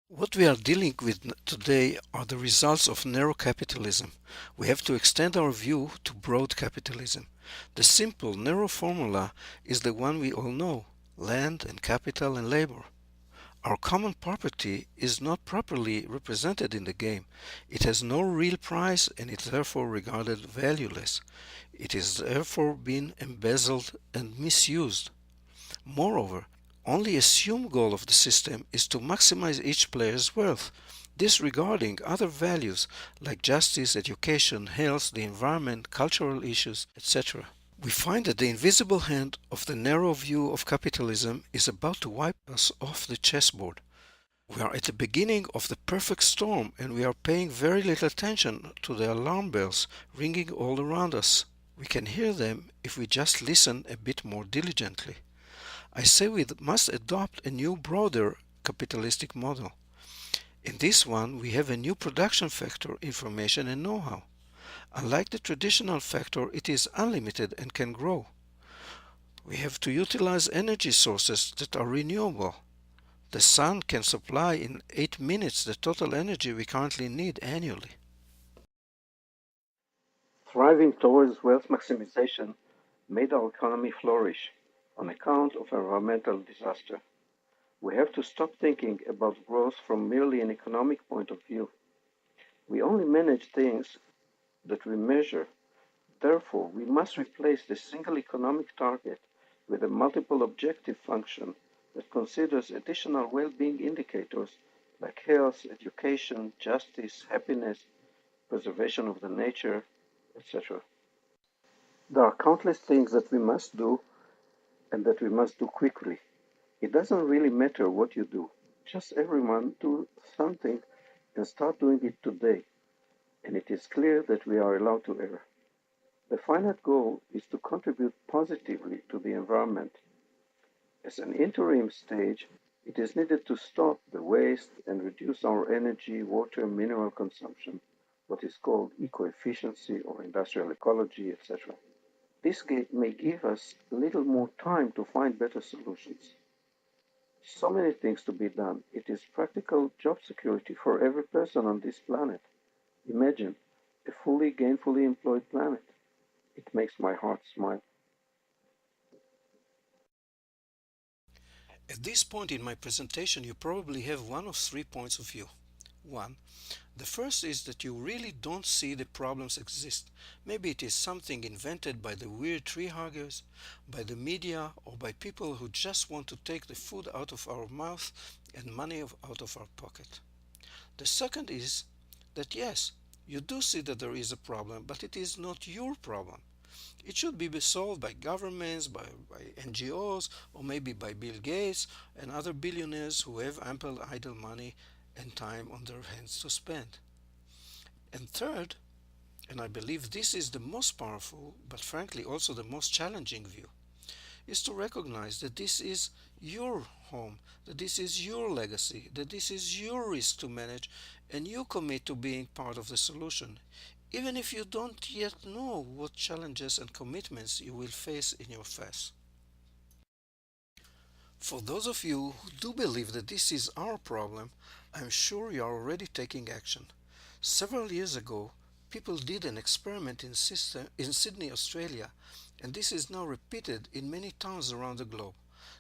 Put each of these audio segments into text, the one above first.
What we are dealing with today are the results of narrow capitalism. We have to extend our view to broad capitalism. The simple, narrow formula is the one we all know: land and capital and labor. Our common property is not properly represented in the game. It has no real price and is therefore regarded valueless. It is therefore been embezzled and misused. Moreover, only assumed goal of the system is to maximize each player's wealth, disregarding other values like justice, education, health, the environment, cultural issues, etc. We find that the invisible hand of the narrow view of capitalism is about to wipe us off the chessboard. We are at the beginning of the perfect storm and we are paying very little attention to the alarm bells ringing all around us. We can hear them if we just listen a bit more diligently. I say we must adopt a new, broader capitalistic model. In this one, we have a new production factor, information and know-how. Unlike the traditional factor, it is unlimited and can grow. We have to utilize energy sources that are renewable. The sun can supply in 8 minutes the total energy we currently need annually. Thriving towards wealth maximization made our economy flourish on account of environmental disaster. We have to stop thinking about growth from merely an economic point of view. We only manage things that we measure. Therefore, we must replace the single economic target with a multiple objective function that considers additional well-being indicators like health, education, justice, happiness, preservation of the nature, etc. There are countless things that we must do and that we must do quickly. It doesn't really matter what you do. Just everyone do something and start doing it today. And it is clear that we are allowed to err. The finite goal is to contribute positively to the environment. As an interim stage, it is needed to stop the waste and reduce our energy, water, mineral consumption, what is called eco-efficiency or industrial ecology, etc. This may give us a little more time to find better solutions. So many things to be done. It is practical job security for every person on this planet. Imagine a fully gainfully employed planet. It makes my heart smile. At this point in my presentation, you probably have one of 3 points of view. One, the first is that you really don't see the problems exist. Maybe it is something invented by the weird tree huggers, by the media, or by people who just want to take the food out of our mouth and money out of our pocket. The second is that yes, you do see that there is a problem, but it is not your problem. It should be solved by governments, by NGOs, or maybe by Bill Gates and other billionaires who have ample idle money and time on their hands to spend. And third, and I believe this is the most powerful, but frankly also the most challenging view, is to recognize that this is your home, that this is your legacy, that this is your risk to manage, and you commit to being part of the solution, even if you don't yet know what challenges and commitments you will face in your phase. For those of you who do believe that this is our problem, I'm sure you are already taking action. Several years ago, people did an experiment in Sydney, Australia, and this is now repeated in many towns around the globe.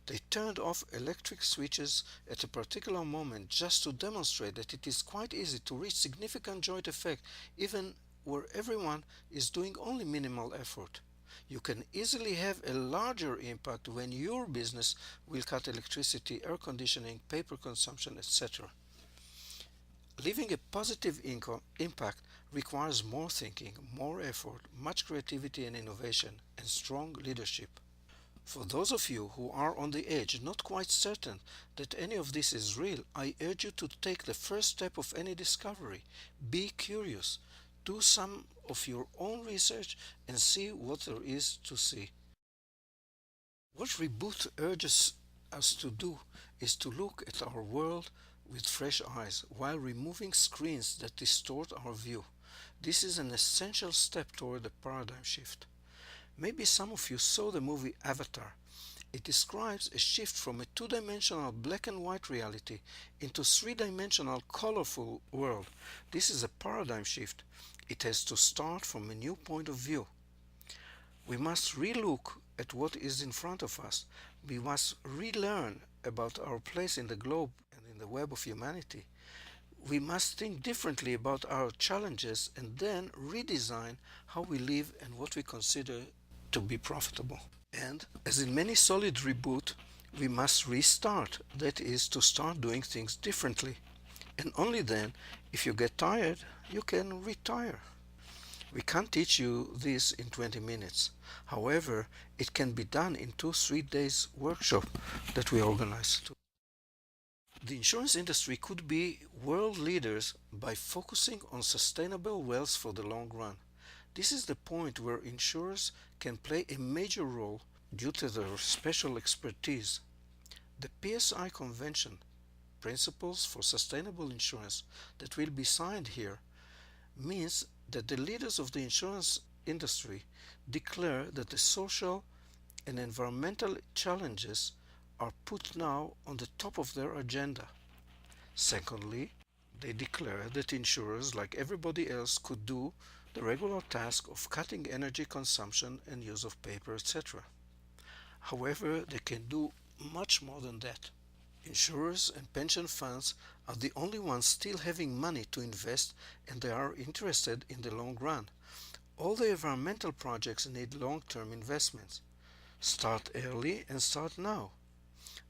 They turned off electric switches at a particular moment just to demonstrate that it is quite easy to reach significant joint effect even where everyone is doing only minimal effort. You can easily have a larger impact when your business will cut electricity, air conditioning, paper consumption, etc. Leaving a positive impact requires more thinking, more effort, much creativity and innovation, and strong leadership. For those of you who are on the edge, not quite certain that any of this is real, I urge you to take the first step of any discovery. Be curious. Do some of your own research and see what there is to see. What Reboot urges us to do is to look at our world with fresh eyes while removing screens that distort our view. This is an essential step toward a paradigm shift. Maybe some of you saw the movie Avatar. It describes a shift from a two-dimensional black and white reality into three-dimensional colorful world. This is a paradigm shift. It has to start from a new point of view. We must relook at what is in front of us. We must relearn about our place in the globe and in the web of humanity. We must think differently about our challenges and then redesign how we live and what we consider to be profitable. And as in many solid reboot, we must restart. That is to start doing things differently. And only then, if you get tired, you can retire. We can't teach you this in 20 minutes. However, it can be done in 2-3 days workshop that we organize. The insurance industry could be world leaders by focusing on sustainable wealth for the long run. This is the point where insurers can play a major role due to their special expertise. The PSI Convention, Principles for Sustainable Insurance, that will be signed here, means that the leaders of the insurance industry declare that the social and environmental challenges are put now on the top of their agenda. Secondly, they declare that insurers, like everybody else, could do the regular task of cutting energy consumption and use of paper, etc. However, they can do much more than that. Insurers and pension funds are the only ones still having money to invest, and they are interested in the long run. All the environmental projects need long-term investments. Start early and start now.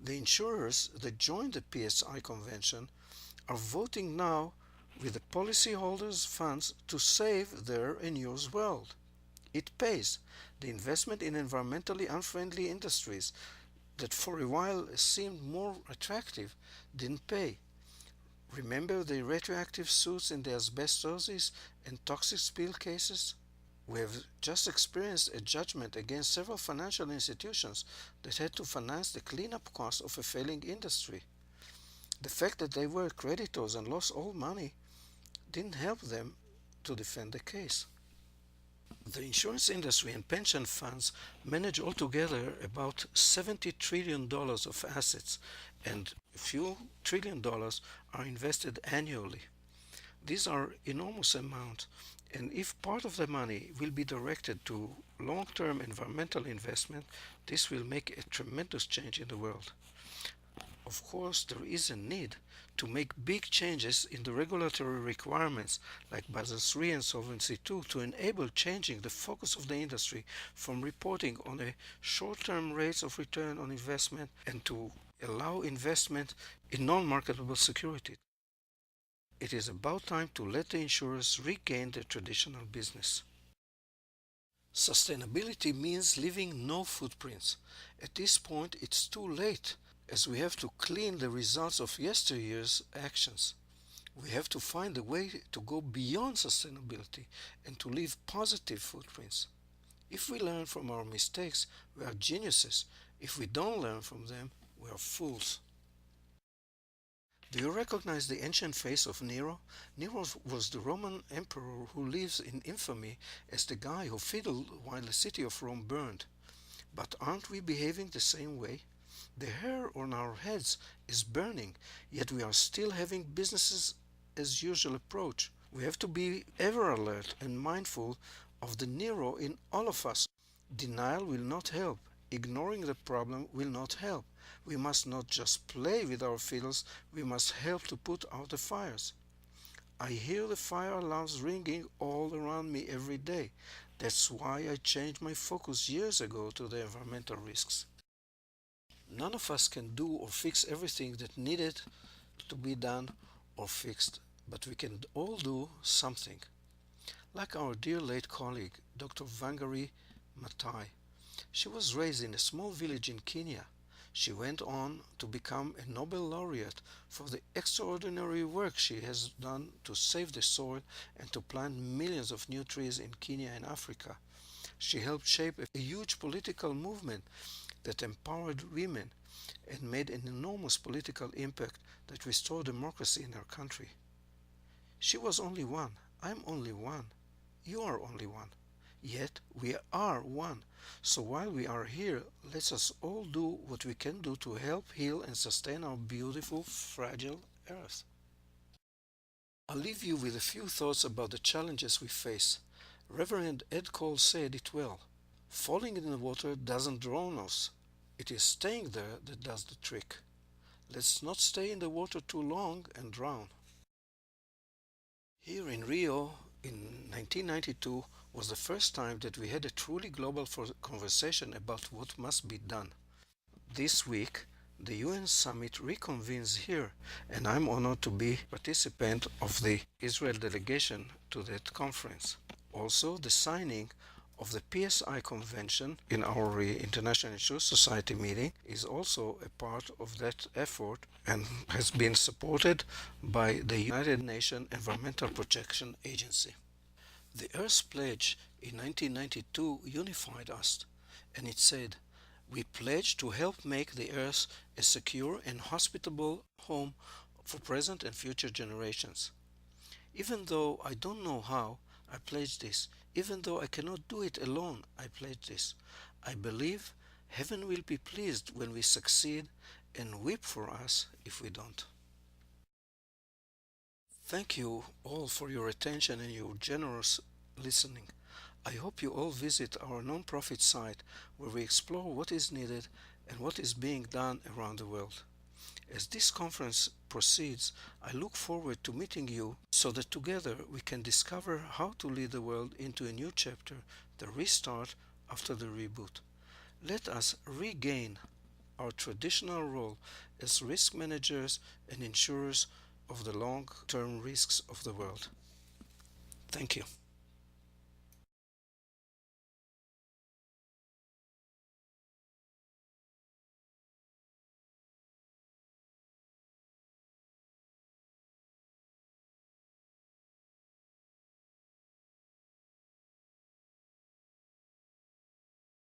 The insurers that joined the PSI convention are voting now with the policyholders' funds to save their and yours world. It pays. The investment in environmentally unfriendly industries that for a while seemed more attractive didn't pay. Remember the retroactive suits in the asbestosis and toxic spill cases? We have just experienced a judgment against several financial institutions that had to finance the cleanup costs of a failing industry. The fact that they were creditors and lost all money didn't help them to defend the case. The insurance industry and pension funds manage altogether about $70 trillion of assets, and a few trillion dollars are invested annually. These are enormous amounts, and if part of the money will be directed to long-term environmental investment, this will make a tremendous change in the world. Of course, there is a need to make big changes in the regulatory requirements like Basel III and Solvency II to enable changing the focus of the industry from reporting on a short-term rates of return on investment and to allow investment in non-marketable securities. It is about time to let the insurers regain their traditional business. Sustainability means leaving no footprints. At this point, it's too late, as we have to clean the results of yesteryear's actions. We have to find a way to go beyond sustainability and to leave positive footprints. If we learn from our mistakes, we are geniuses. If we don't learn from them, we are fools. Do you recognize the ancient face of Nero? Nero was the Roman emperor who lives in infamy as the guy who fiddled while the city of Rome burned. But aren't we behaving the same way? The hair on our heads is burning, yet we are still having businesses as usual approach. We have to be ever alert and mindful of the Nero in all of us. Denial will not help. Ignoring the problem will not help. We must not just play with our fiddles, we must help to put out the fires. I hear the fire alarms ringing all around me every day. That's why I changed my focus years ago to the environmental risks. None of us can do or fix everything that needed to be done or fixed, but we can all do something. Like our dear late colleague, Dr. Wangari Maathai. She was raised in a small village in Kenya. She went on to become a Nobel laureate for the extraordinary work she has done to save the soil and to plant millions of new trees in Kenya and Africa. She helped shape a huge political movement that empowered women and made an enormous political impact that restored democracy in her country. She was only one. I'm only one. You are only one. yet we are one. So while we are here, let us all do what we can do to help heal and sustain our beautiful, fragile earth. I'll leave you with a few thoughts about the challenges we face. Reverend Ed Cole said it well. Falling in the water doesn't drown us. It is staying there that does the trick. Let's not stay in the water too long and drown. Here in Rio in 1992 was the first time that we had a truly global conversation about what must be done. This week, the UN summit reconvenes here, and I'm honored to be participant of the Israel delegation to that conference. Also, the signing of the PSI convention in our International Insurance Society meeting is also a part of that effort and has been supported by the United Nations Environmental Protection Agency. The Earth Pledge in 1992 unified us, and it said, "We pledge to help make the Earth a secure and hospitable home for present and future generations." Even though I don't know how, I pledge this. Even though I cannot do it alone, I pledge this. I believe heaven will be pleased when we succeed and weep for us if we don't. Thank you all for your attention and your generous listening. I hope you all visit our non-profit site where we explore what is needed and what is being done around the world. As this conference proceeds, I look forward to meeting you so that together we can discover how to lead the world into a new chapter, the restart after the reboot. Let us regain our traditional role as risk managers and insurers of the long-term risks of the world. Thank you.